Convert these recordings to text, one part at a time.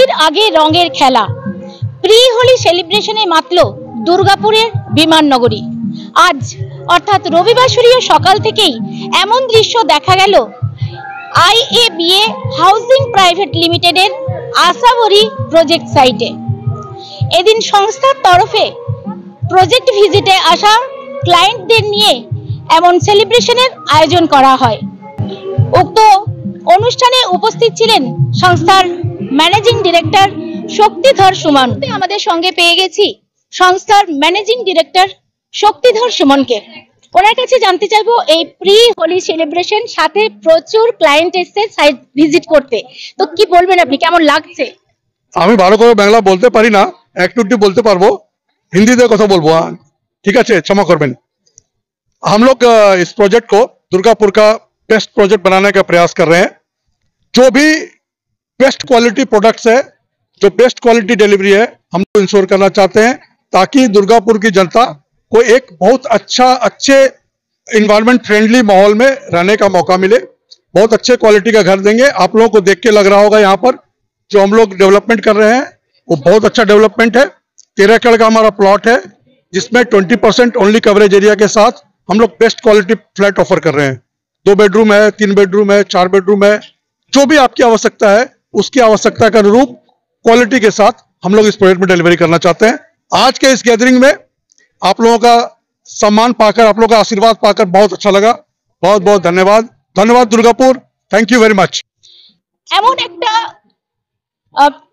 হোলির আগে রঙের খেলা, প্রি হোলি সেলিব্রেশনে মাতল দুর্গাপুরের বিমাননগরী। আজ অর্থাৎ রবিবার সকাল থেকেই এমন দৃশ্য দেখা গেল IABA হাউজিং প্রাইভেট লিমিটেডের আশাবরী প্রজেক্ট সাইটে। এদিন সংস্থার তরফে প্রজেক্ট ভিজিটে আসা ক্লায়েন্টদের নিয়ে এমন সেলিব্রেশনের আয়োজন করা হয়। উক্ত অনুষ্ঠানে উপস্থিত ছিলেন সংস্থার ম্যানেজিং ডিরেক্টর শক্তিধর সুমন। আমাদের সঙ্গে পেয়ে গেছি সংস্থার ম্যানেজিং ডিরেক্টর শক্তিধর সুমনকে। ওনার কাছে জানতে চাইবো, এই প্রি হোলি সেলিব্রেশন সাথে প্রচুর ক্লায়েন্ট এসেছে সাইট ভিজিট করতে, তো কি বলবেন আপনি, কেমন লাগছে? আমি ভালো করে বাংলা বলতে পারি না, একটু বলতে পারবো, হিন্দিতে কথা বলবো। ঠিক আছে, क्षमा করবেন। हम लोग इस प्रोजेक्ट को दुर्गापुर का बेस्ट प्रोजेक्ट बनाने का प्रयास कर रहे हैं। जो भी बेस्ट क्वालिटी प्रोडक्ट्स है, जो बेस्ट क्वालिटी डिलीवरी है, हम लोग इंश्योर करना चाहते हैं ताकि दुर्गापुर की जनता को एक बहुत अच्छे इन्वायरमेंट फ्रेंडली माहौल में रहने का मौका मिले। बहुत अच्छे क्वालिटी का घर देंगे। आप लोगों को देख के लग रहा होगा यहाँ पर जो हम लोग डेवलपमेंट कर रहे हैं वो बहुत अच्छा डेवलपमेंट है। 13 एकड़ का हमारा प्लॉट है जिसमें 20% ओनली कवरेज एरिया के साथ हम लोग बेस्ट क्वालिटी फ्लैट ऑफर कर रहे हैं। 2 बेडरूम है, 3 बेडरूम है, 4 बेडरूम है, जो भी आपकी आवश्यकता है उसकी आवश्यकता के अनुरूप क्वालिटी के साथ हम लोग इस प्रोजेक्ट में डिलीवरी करना चाहते हैं। आज के इस गैदरिंग में आप लोगों का सम्मान पाकर, आप लोगों का आशीर्वाद पाकर बहुत अच्छा लगा। बहुत बहुत धन्यवाद। धन्यवाद Durgapur, thank you very much. এমন একটা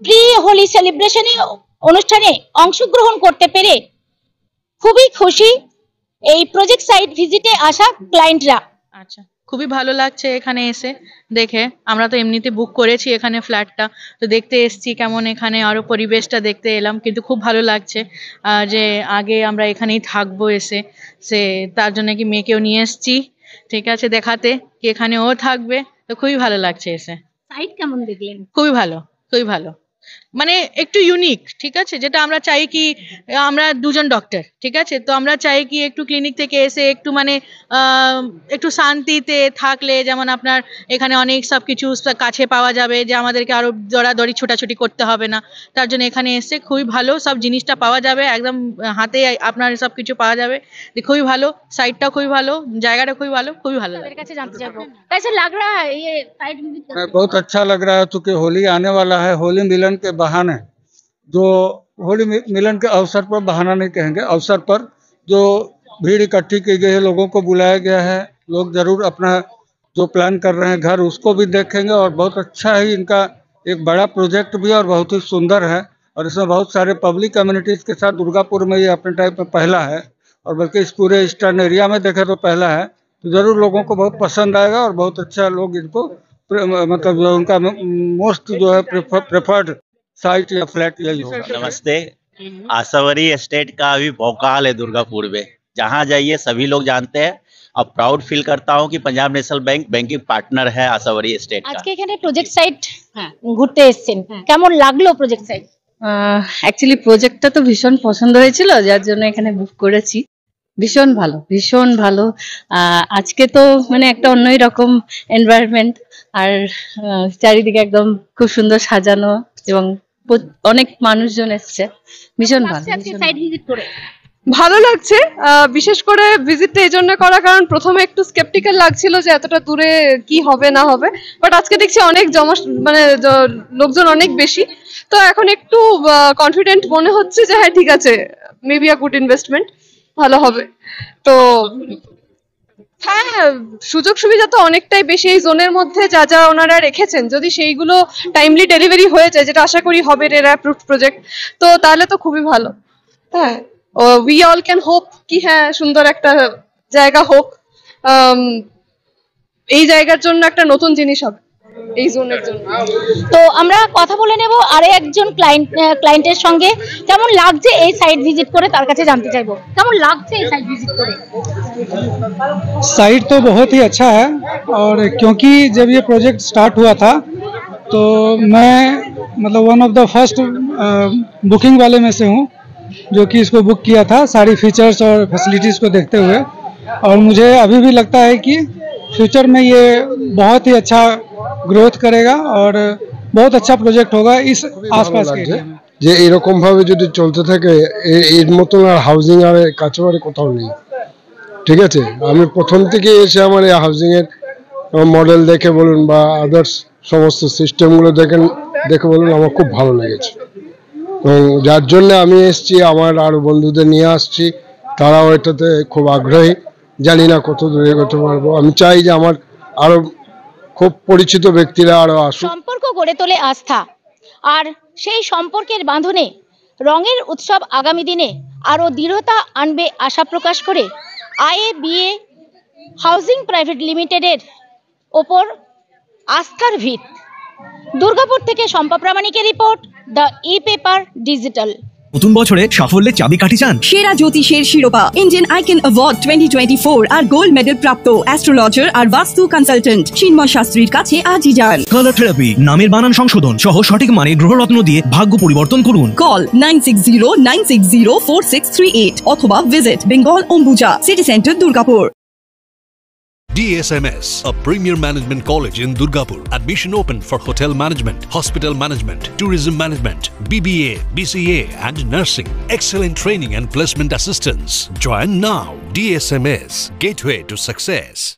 প্রি হোলি সেলিব্রেশনে অনুষ্ঠানে অংশগ্রহণ করতে পেরে খুবই খুশি এই প্রজেক্ট সাইট ভিজিটে আসা ক্লায়েন্টরা। আচ্ছা, খুবই ভালো লাগছে এখানে এসে দেখে। আমরা তো এমনিতে বুক করেছি এখানে ফ্ল্যাটটা, তো দেখতে এসেছি কেমন এখানে আরো পরিবেশটা দেখতে এলাম, কিন্তু খুব ভালো লাগছে যে আগে আমরা এখানেই থাকবো এসে, তার জন্য কি মেয়েকেও নিয়ে এসেছি, ঠিক আছে, দেখাতে কি এখানে ও থাকবে। তো খুবই ভালো লাগছে এসে। সাইট কেমন দেখলেন? খুবই ভালো, খুবই ভালো, মানে একটু ইউনিক, ঠিক আছে, যেটা আমরা চাই কি, আমরা দুজন ডক্টর, ঠিক আছে, তো আমরা চাই কি একটু ক্লিনিক থেকে এসে একটু মানে একটু শান্তিতে থাকলে, যেমন আপনার এখানে অনেক সব কিছু কাছে পাওয়া যাবে, যে আমাদেরকে আরো দৌড়াদৌড়ি ছোটাছুটি করতে হবে না। তার জন্য এখানে এসে খুবই ভালো, সব জিনিসটা পাওয়া যাবে একদম হাতে, আপনার সব কিছু পাওয়া যাবে। খুবই ভালো, সাইটটা খুবই ভালো, জায়গাটা খুবই ভালো, খুবই ভালো। কাছে জানতে চাইবো कैसे लग रहा है ये साइट विजिट? बहुत अच्छा लग रहा है, चूंकि होली आने वाला है। होली मिलन के बहाने, जो होली मिलन के अवसर पर, बहाना नहीं कहेंगे, अवसर पर जो भीड़ इकट्ठी की गई है, लोगों को बुलाया गया है। लोग जरूर अपना जो प्लान कर रहे हैं घर, उसको भी देखेंगे। और बहुत अच्छा है, इनका एक बड़ा प्रोजेक्ट भी और बहुत ही सुंदर है। और इसमें बहुत सारे पब्लिक कम्युनिटीज़ के साथ दुर्गापुर में ये अपने टाइप में पहला है, और बल्कि इस पूरे ईस्टर्न एरिया में देखें तो पहला है। तो ज़रूर लोगों को बहुत पसंद आएगा और बहुत अच्छा लोग इनको मतलब जो उनका मोस्ट जो है प्रेफर्ड साइट या फ्लैट यही होगा। नमस्ते। आशावरी एस्टेट का अभी भौकाल है दुर्गापुर में, जहाँ जाइए सभी लोग जानते हैं। अब प्राउड फील करता हूँ कि Punjab national bank banking partner है आशावरी एस्टेट का। আজকে এখানে প্রজেক্ট সাইট ঘুরতে এসেছেন, কেমন লাগলো প্রজেক্ট সাইট? অ্যাকচুয়ালি প্রজেক্টটা তো ভীষণ পছন্দ হয়েছিল, যার জন্য এখানে বুক করেছি। ভীষণ ভালো, ভীষণ ভালো। আজকে তো মানে একটা অন্যই রকম এনভায়রনমেন্ট, আর চারিদিকে একদম খুব সুন্দর সাজানো এবং অনেক মানুষজন এসছে। ভীষণ ভালো। সাইট ভিজিট করে ভালো লাগছে। বিশেষ করে ভিজিটটা এই জন্য করা, কারণ প্রথমে একটু স্কেপটিক্যাল লাগছিল যে এতটা দূরে কি হবে না হবে, বাট আজকে দেখছি অনেক মানে লোকজন অনেক বেশি, তো এখন একটু কনফিডেন্ট মনে হচ্ছে যে হ্যাঁ ঠিক আছে, মেবি আ গুড ইনভেস্টমেন্ট, ভালো হবে। তো হ্যাঁ, সুযোগ সুবিধা তো অনেকটাই বেশি এই জোনের মধ্যে, যা যা ওনারা রেখেছেন যদি সেইগুলো টাইমলি ডেলিভারি হয়ে যায়, যেটা আশা করি হবে রেরা অ্যাপ্রুভড প্রজেক্ট, তো তাহলে তো খুবই ভালো। হ্যাঁ, উই অল ক্যান হোপ কি হ্যাঁ সুন্দর একটা জায়গা হোক, এই জায়গার জন্য একটা নতুন জিনিস হবে এই জোনের জন্য। তো আমরা কথা বলে নেব আরে একজন ক্লায়েন্টের সঙ্গে, কেমন লাগছে এই সাইট ভিজিট করে, তার কাছে জানতে চাইবো কেমন লাগছে এই সাইট ভিজিট করে। साइट तो बहुत ही अच्छा है, और क्योंकि जब ये प्रोजेक्ट स्टार्ट हुआ था तो मैं मतलब one of the first booking वाले में से हूँ जो कि इसको बुक किया था, सारी फीचर्स और फैसिलिटीज़ को देखते हुए। और मुझे अभी भी लगता है कि फ्यूचर में ये बहुत ही अच्छा ग्रोथ करेगा और बहुत अच्छा प्रोजेक्ट होगा इस খুবই ভালো आसपास के লাগছে एरिया में। যে এরকম ভাবে যদি চলতে থাকে এর মতন আর হাউজিং আর কাছাকাছি কোথাও নেই। ঠিক আছে, আমি প্রথম থেকে এসে আমার এই হাউজিং এর মডেল দেখে বলুন বা আদার্স সমস্ত সিস্টেমগুলো দেখে বলুন আমার খুব ভালো লেগেছে, এবং যার জন্য আমি এসেছি, আমার আরো বন্ধুদের নিয়ে আসছি, তারাও এটাতে খুব আগ্রহী। জানি না কত দূরে এগোতে পারবো, আমি চাই যে আমার আরো খুব পরিচিত ব্যক্তিরা আরো আসুক। সম্পর্ক গড়ে তোলে আস্থা, আর সেই সম্পর্কের বাঁধনে রঙের উৎসব আগামী দিনে আরও দৃঢ়তা আনবে আশা প্রকাশ করে IABA হাউজিং প্রাইভেট লিমিটেডের ওপর আস্থার ভিত। দুর্গাপুর থেকে শম্পা প্রামাণিকের রিপোর্ট, দ্য ই-পেপার ডিজিটাল। নতুন বছরে সাফল্যের চাবিকাঠি চান? সেরা জ্যোতিষের শিরোপা ইন্ডিয়ান আইকন অ্যাওয়ার্ড 2024 আর গোল্ড মেডেল প্রাপ্ত অ্যাস্ট্রোলজার আর বাস্তু কনসালটেন্ট চিন্ময় শাস্ত্রীর কাছে আজই যান। কালার থেরাপি, নামের বানান সংশোধন সহ সঠিক মানে গ্রহরত্ন দিয়ে ভাগ্য পরিবর্তন করুন। কল 9609604638 অথবা visit Bengal Ambuja city centre Durgapur. DSMS, a premier management college in Durgapur. Admission open for hotel management, hospital management, tourism management, BBA, BCA and nursing. Excellent training and placement assistance. Join now. DSMS, gateway to success.